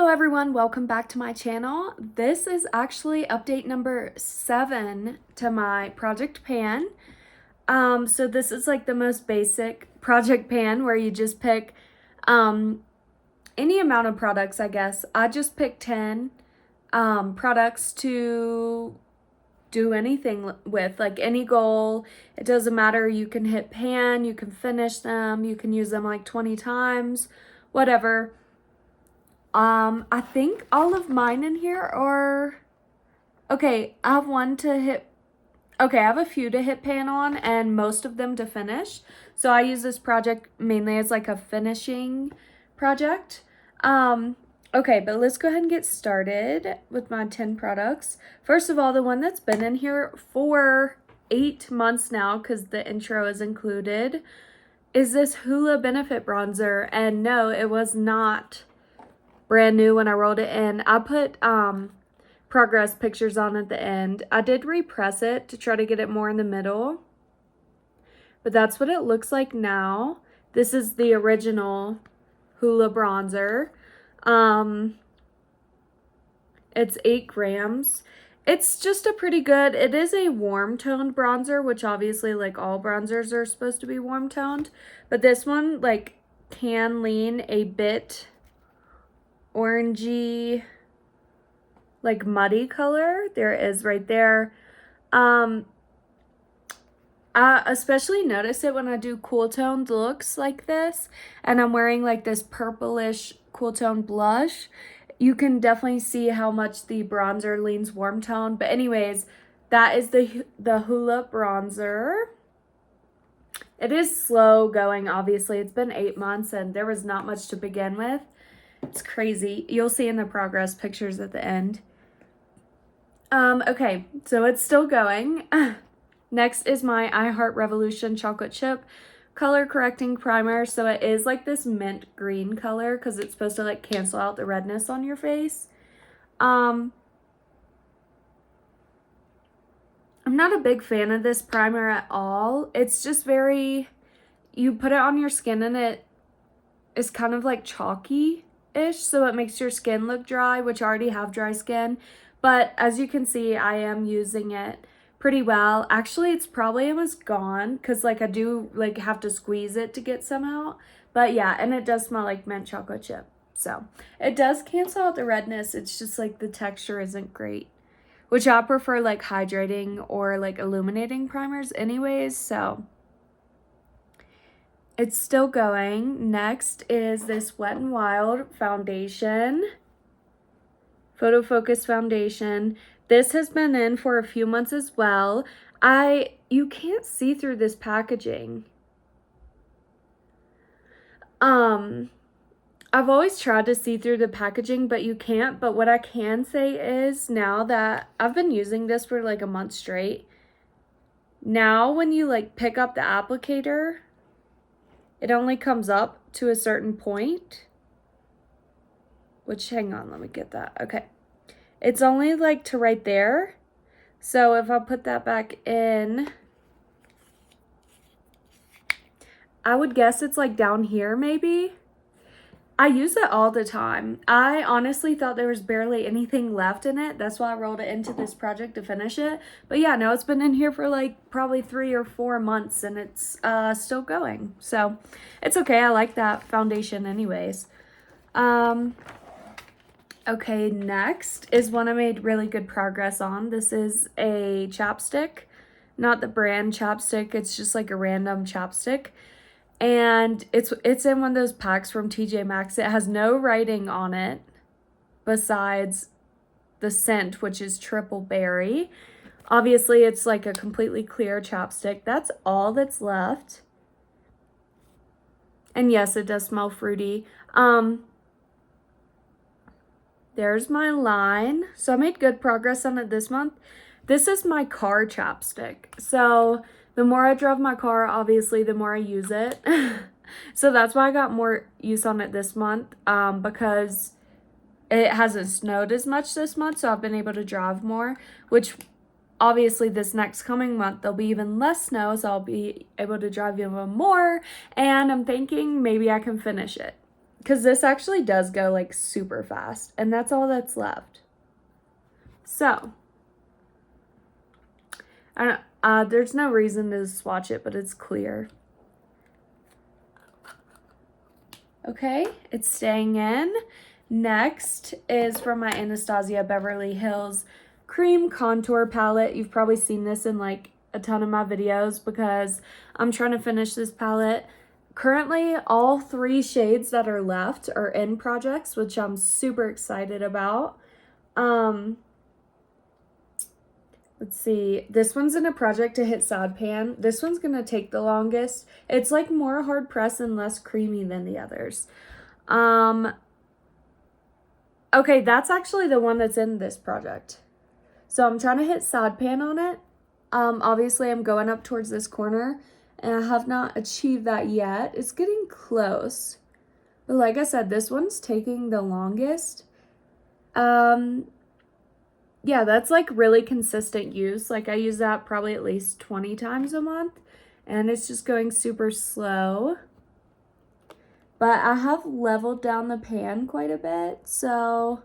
Hello everyone, welcome back to my channel. This is actually update number 7 to my project pan. So this is like the most basic project pan where you just pick any amount of products, I guess. I just picked 10 products to do anything with, like any goal. It doesn't matter, you can hit pan, you can finish them, you can use them like 20 times, whatever. I think all of mine in here are, okay, I have I have a few to hit pan on and most of them to finish. So I use this project mainly as like a finishing project. Okay, but let's go ahead and get started with my 10 products. First of all, the one that's been in here for 8 months now, because the intro is included, is this Hoola Benefit Bronzer. And no, it was not brand new when I rolled it in. I put progress pictures on at the end. I did repress it to try to get it more in the middle, but that's what it looks like now. This is the original Hoola bronzer. It's 8 grams. It's just a pretty good, it is a warm toned bronzer, which obviously like all bronzers are supposed to be warm toned, but this one like can lean a bit orangey, like muddy color. There it is right there. I especially notice it when I do cool toned looks like this and I'm wearing like this purplish cool tone blush. You can definitely see how much the bronzer leans warm tone. But anyways, that is the Hoola bronzer. It is slow going, obviously. It's been 8 months and there was not much to begin with. It's crazy. You'll see in the progress pictures at the end. Okay, so it's still going. Next is my I Heart Revolution Chocolate Chip Color Correcting Primer. So it is like this mint green color because it's supposed to like cancel out the redness on your face. I'm not a big fan of this primer at all. It's just very, you put it on your skin and it is kind of like chalky-ish, so it makes your skin look dry, which I already have dry skin. But as you can see, I am using it pretty well. Actually, it's probably almost gone because like I do like have to squeeze it to get some out. But yeah, and it does smell like mint chocolate chip. So it does cancel out the redness. It's just like the texture isn't great, which I prefer like hydrating or like illuminating primers anyways. So it's still going. Next is this Wet n Wild foundation. Photo Focus foundation. This has been in for a few months as well. You can't see through this packaging. I've always tried to see through the packaging, but you can't. But what I can say is now that I've been using this for like a month straight, now when you like pick up the applicator, it only comes up to a certain point. Which, hang on, let me get that. Okay. It's only like to right there. So if I put that back in, I would guess it's like down here maybe. I use it all the time. I honestly thought there was barely anything left in it. That's why I rolled it into this project to finish it. But yeah, no, it's been in here for like probably 3 or 4 months and it's still going. So it's okay. I like that foundation anyways. Okay, next is one I made really good progress on. This is a chapstick, not the brand chapstick. It's just like a random chapstick. And it's in one of those packs from TJ Maxx. It has no writing on it besides the scent, which is triple berry. Obviously, it's like a completely clear chapstick. That's all that's left. And yes, it does smell fruity. There's my line. So I made good progress on it this month. This is my car chapstick. So the more I drive my car, obviously, the more I use it. So that's why I got more use on it this month, because it hasn't snowed as much this month. So I've been able to drive more, which obviously this next coming month, there'll be even less snow. So I'll be able to drive even more. And I'm thinking maybe I can finish it. because this actually does go like super fast, and that's all that's left. So, I don't, there's no reason to swatch it, but it's clear. Okay, it's staying in. Next is from my Anastasia Beverly Hills Cream Contour Palette. You've probably seen this in like a ton of my videos because I'm trying to finish this palette. Currently, all 3 shades that are left are in projects, which I'm super excited about. Let's see. This one's in a project to hit Sad Pan. This one's going to take the longest. It's like more hard press and less creamy than the others. Okay, that's actually the one that's in this project. So I'm trying to hit Sad Pan on it. Obviously I'm going up towards this corner and I have not achieved that yet. It's getting close. But like I said, this one's taking the longest. Yeah, that's like really consistent use. Like I use that probably at least 20 times a month and it's just going super slow. But I have leveled down the pan quite a bit, so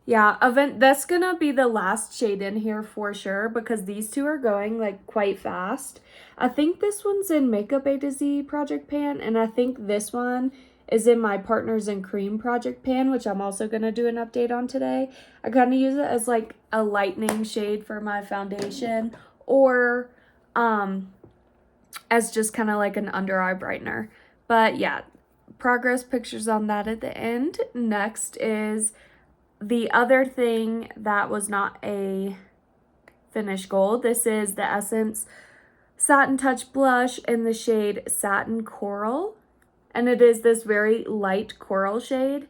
yeah, that's gonna be the last shade in here for sure because these 2 are going like quite fast. I think this one's in Makeup A to Z project pan, and I think this one is in my Partners in Cream project pan, which I'm also gonna do an update on today. I kind of use it as like a lightening shade for my foundation or as just kind of like an under eye brightener. But yeah, progress pictures on that at the end. Next is the other thing that was not a finish gold. This is the Essence Satin Touch Blush in the shade Satin Coral. And it is this very light coral shade.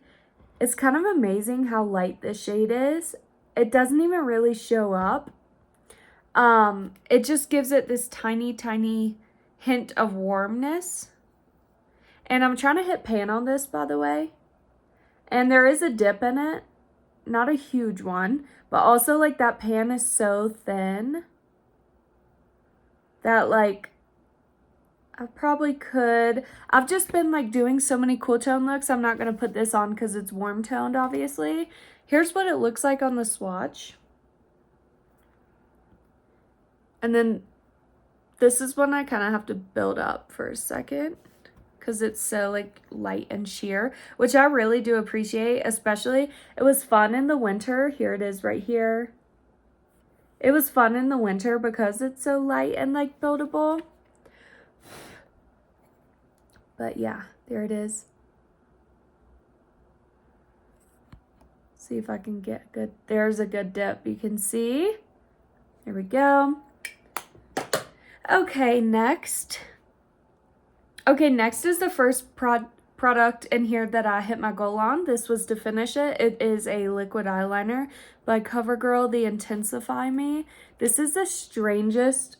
It's kind of amazing how light this shade is. It doesn't even really show up. It just gives it this tiny, tiny hint of warmness. And I'm trying to hit pan on this, by the way. And there is a dip in it. Not a huge one. But also, like, that pan is so thin that, like, I probably could. I've just been, like, doing so many cool tone looks. I'm not going to put this on because it's warm toned, obviously. Here's what it looks like on the swatch. And then this is when I kind of have to build up for a second because it's so like light and sheer, which I really do appreciate. Especially, it was fun in the winter. Here it is right here. It was fun in the winter because it's so light and like buildable. But yeah, there it is. See if I can get good. There's a good dip. You can see. Here we go. Okay, next. Okay, next is the first product in here that I hit my goal on. This was to finish it. It is a liquid eyeliner by CoverGirl, the Intensify Me. This is the strangest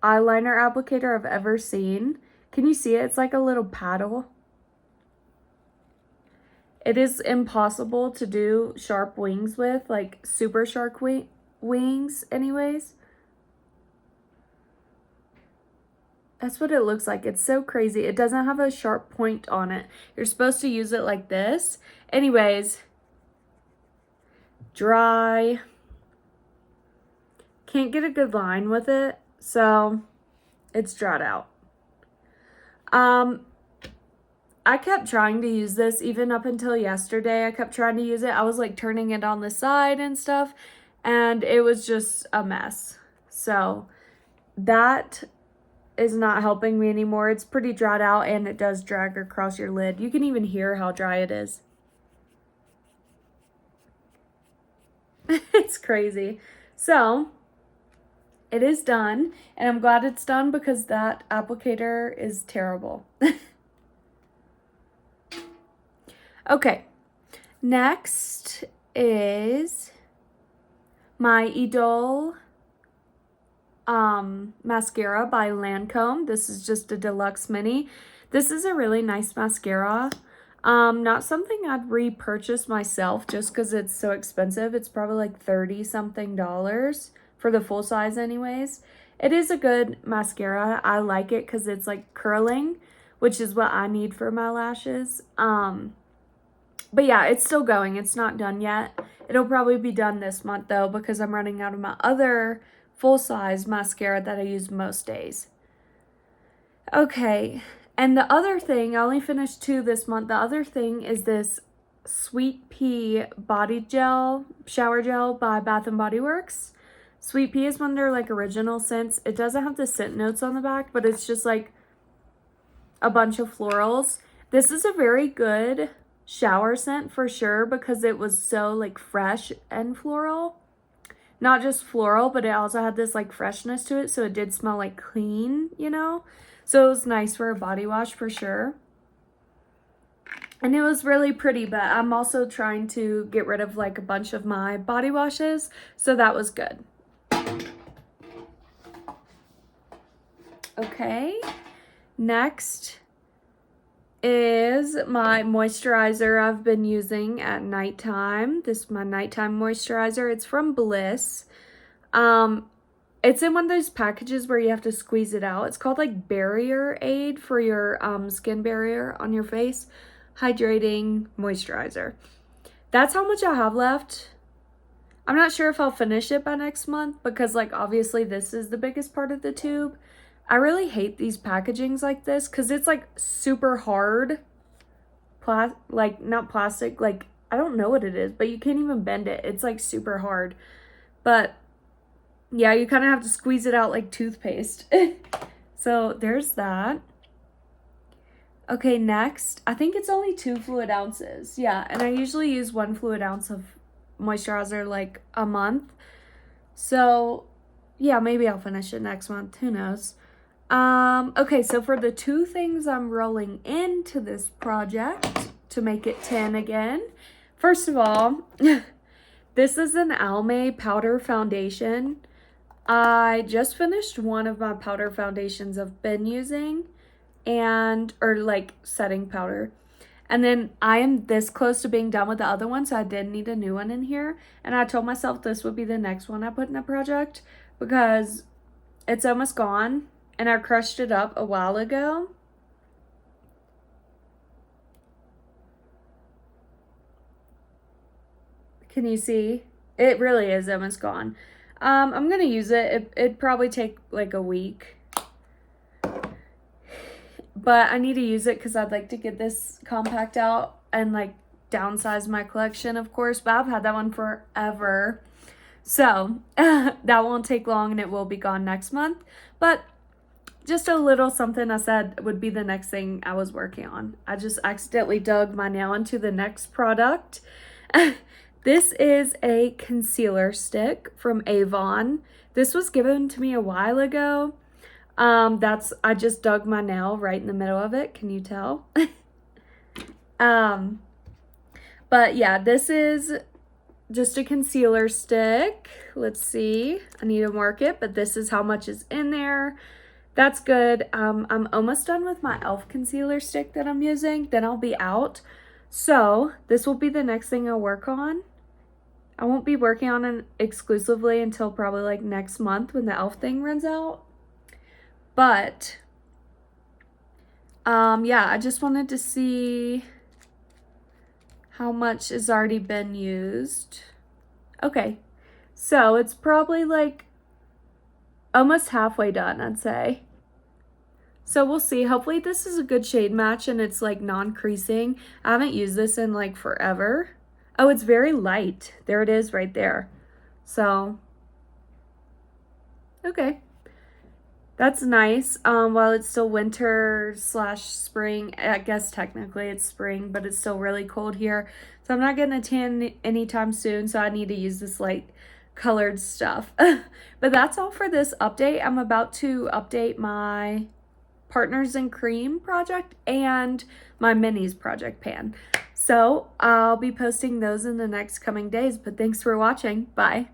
eyeliner applicator I've ever seen. Can you see it? It's like a little paddle. It is impossible to do sharp wings with, like super sharp wings anyways. That's what it looks like. It's so crazy. It doesn't have a sharp point on it. You're supposed to use it like this. Anyways, dry. Can't get a good line with it, so it's dried out. I kept trying to use this even up until yesterday. I kept trying to use it. I was like turning it on the side and stuff, and it was just a mess. So that is not helping me anymore. It's pretty dried out and it does drag across your lid. You can even hear how dry it is. It's crazy. So it is done, and I'm glad it's done because that applicator is terrible. Okay, next is my Idole mascara by Lancome. This is just a deluxe mini. This is a really nice mascara. Not something I'd repurchase myself just because it's so expensive. It's probably like $30 something for the full size anyways. It is a good mascara. I like it because it's like curling, which is what I need for my lashes. But yeah, it's still going. It's not done yet. It'll probably be done this month though, because I'm running out of my other full-size mascara that I use most days. Okay, and the other thing, I only finished 2 this month. The other thing is this Sweet Pea body gel, shower gel by Bath and Body Works. Sweet Pea is one of their like original scents. It doesn't have the scent notes on the back, but it's just like a bunch of florals. This is a very good shower scent for sure, because it was so like fresh and floral. Not just floral, but it also had this like freshness to it, so it did smell like clean, you know? So it was nice for a body wash for sure. And it was really pretty, but I'm also trying to get rid of like a bunch of my body washes, so that was good. Okay, next is my moisturizer I've been using at nighttime. This is my nighttime moisturizer. It's from Bliss. It's in one of those packages where you have to squeeze it out. It's called like Barrier Aid for your skin barrier on your face. Hydrating moisturizer. That's how much I have left. I'm not sure if I'll finish it by next month, because like obviously this is the biggest part of the tube. I really hate these packagings like this because it's like super hard. Like not plastic, like I don't know what it is, but you can't even bend it. It's like super hard. But yeah, you kind of have to squeeze it out like toothpaste. So there's that. Okay, next, I think it's only 2 fluid ounces. Yeah, and I usually use 1 fluid ounce of moisturizer like a month. So yeah, maybe I'll finish it next month. Who knows? Okay, so for the 2 things I'm rolling into this project to make it 10 again. First of all, this is an Almay powder foundation. I just finished one of my powder foundations I've been using, or like setting powder. And then I am this close to being done with the other one, so I did need a new one in here. And I told myself this would be the next one I put in a project because it's almost gone. And I crushed it up a while ago. Can you see? It really is almost gone. I'm gonna use it. It'd probably take like a week. But I need to use it because I'd like to get this compact out and like downsize my collection, of course. But I've had that one forever. So that won't take long and it will be gone next month. But just a little something I said would be the next thing I was working on. I just accidentally dug my nail into the next product. This is a concealer stick from Avon. This was given to me a while ago. I just dug my nail right in the middle of it. Can you tell? But yeah, this is just a concealer stick. Let's see. I need to mark it, but this is how much is in there. That's good. I'm almost done with my e.l.f. concealer stick that I'm using. Then I'll be out. So this will be the next thing I'll work on. I won't be working on it exclusively until probably like next month when the e.l.f. thing runs out. But yeah, I just wanted to see how much has already been used. Okay, so it's probably like almost halfway done, I'd say. So we'll see. Hopefully this is a good shade match and it's like non-creasing. I haven't used this in like forever. Oh, it's very light. There it is right there. So, okay. That's nice. While it's still winter / spring, I guess technically it's spring, but it's still really cold here. So I'm not getting a tan anytime soon, so I need to use this light colored stuff. But that's all for this update. I'm about to update my Partners in Cream project and my Minis project pan. So I'll be posting those in the next coming days, but thanks for watching. Bye.